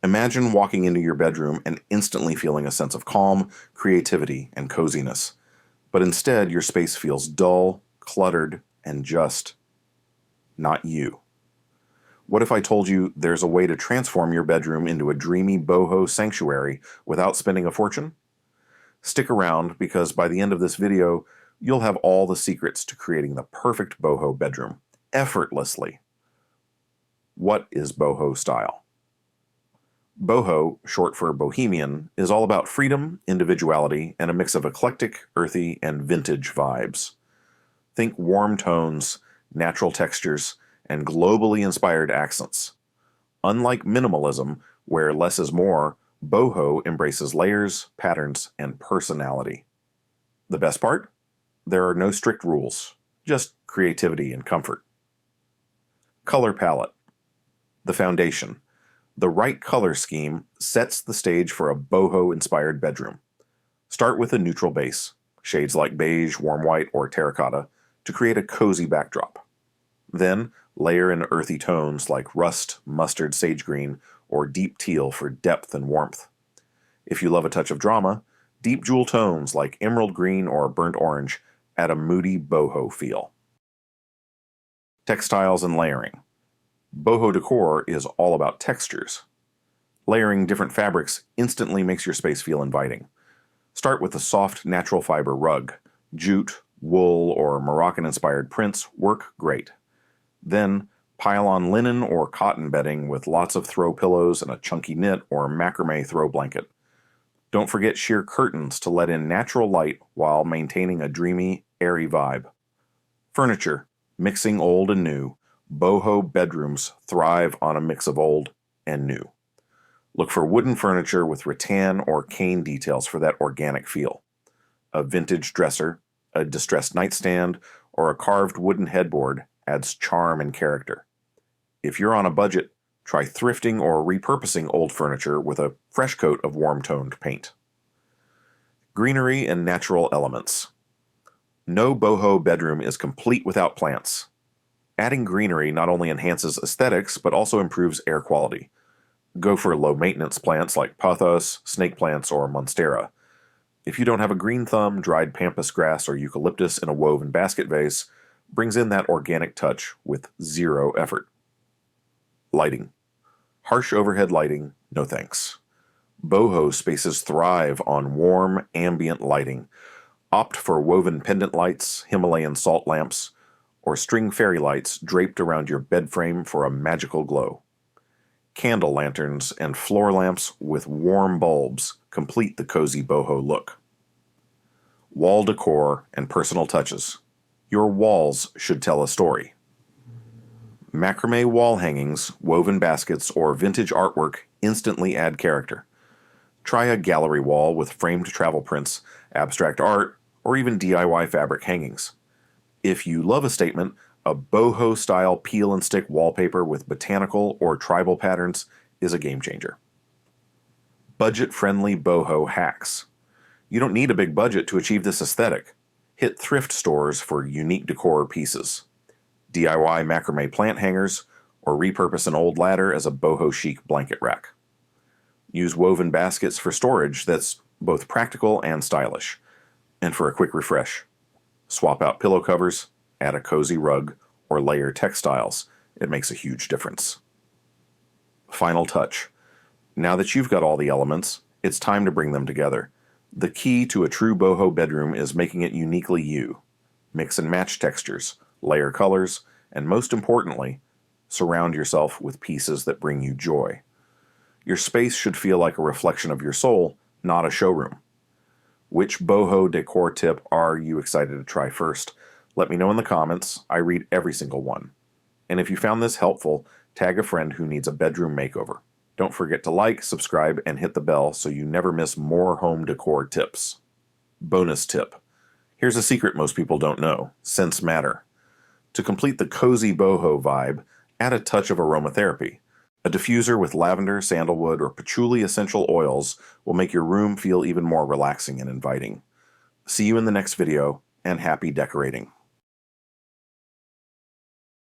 Imagine walking into your bedroom and instantly feeling a sense of calm, creativity, and coziness. But instead, your space feels dull, cluttered, and just not you. What if I told you there's a way to transform your bedroom into a dreamy boho sanctuary without spending a fortune? Stick around, because by the end of this video, you'll have all the secrets to creating the perfect boho bedroom, effortlessly. What is boho style? Boho, short for bohemian, is all about freedom, individuality, and a mix of eclectic, earthy, and vintage vibes. Think warm tones, natural textures, and globally inspired accents. Unlike minimalism, where less is more, boho embraces layers, patterns, and personality. The best part? There are no strict rules, just creativity and comfort. Color palette. The foundation. The right color scheme sets the stage for a boho-inspired bedroom. Start with a neutral base, shades like beige, warm white, or terracotta, to create a cozy backdrop. Then, layer in earthy tones like rust, mustard, sage green, or deep teal for depth and warmth. If you love a touch of drama, deep jewel tones like emerald green or burnt orange add a moody boho feel. Textiles and layering. Boho decor is all about textures. Layering different fabrics instantly makes your space feel inviting. Start with a soft natural fiber rug. Jute, wool, or Moroccan-inspired prints work great. Then, pile on linen or cotton bedding with lots of throw pillows and a chunky knit or macrame throw blanket. Don't forget sheer curtains to let in natural light while maintaining a dreamy, airy vibe. Furniture, mixing old and new. Boho bedrooms thrive on a mix of old and new. Look for wooden furniture with rattan or cane details for that organic feel. A vintage dresser, a distressed nightstand, or a carved wooden headboard adds charm and character. If you're on a budget, try thrifting or repurposing old furniture with a fresh coat of warm-toned paint. Greenery and natural elements. No boho bedroom is complete without plants. Adding greenery not only enhances aesthetics, but also improves air quality. Go for low-maintenance plants like pothos, snake plants, or monstera. If you don't have a green thumb, dried pampas grass or eucalyptus in a woven basket vase brings in that organic touch with zero effort. Lighting. Harsh overhead lighting, no thanks. Boho spaces thrive on warm, ambient lighting. Opt for woven pendant lights, Himalayan salt lamps, or string fairy lights draped around your bed frame for a magical glow. Candle lanterns and floor lamps with warm bulbs complete the cozy boho look. Wall decor and personal touches. Your walls should tell a story. Macrame wall hangings, woven baskets, or vintage artwork instantly add character. Try a gallery wall with framed travel prints, abstract art, or even DIY fabric hangings. If you love a statement, a boho-style peel-and-stick wallpaper with botanical or tribal patterns is a game-changer. Budget-friendly boho hacks. You don't need a big budget to achieve this aesthetic. Hit thrift stores for unique decor pieces. DIY macrame plant hangers, or repurpose an old ladder as a boho chic blanket rack. Use woven baskets for storage that's both practical and stylish. And for a quick refresh, swap out pillow covers, add a cozy rug, or layer textiles. It makes a huge difference. Final touch. Now that you've got all the elements, it's time to bring them together. The key to a true boho bedroom is making it uniquely you. Mix and match textures, layer colors, and most importantly, surround yourself with pieces that bring you joy. Your space should feel like a reflection of your soul, not a showroom. Which boho decor tip are you excited to try first? Let me know in the comments. I read every single one. And if you found this helpful, tag a friend who needs a bedroom makeover. Don't forget to like, subscribe, and hit the bell so you never miss more home decor tips. Bonus tip. Here's a secret most people don't know. Scents matter. To complete the cozy boho vibe, add a touch of aromatherapy. A diffuser with lavender, sandalwood, or patchouli essential oils will make your room feel even more relaxing and inviting. See you in the next video, and happy decorating.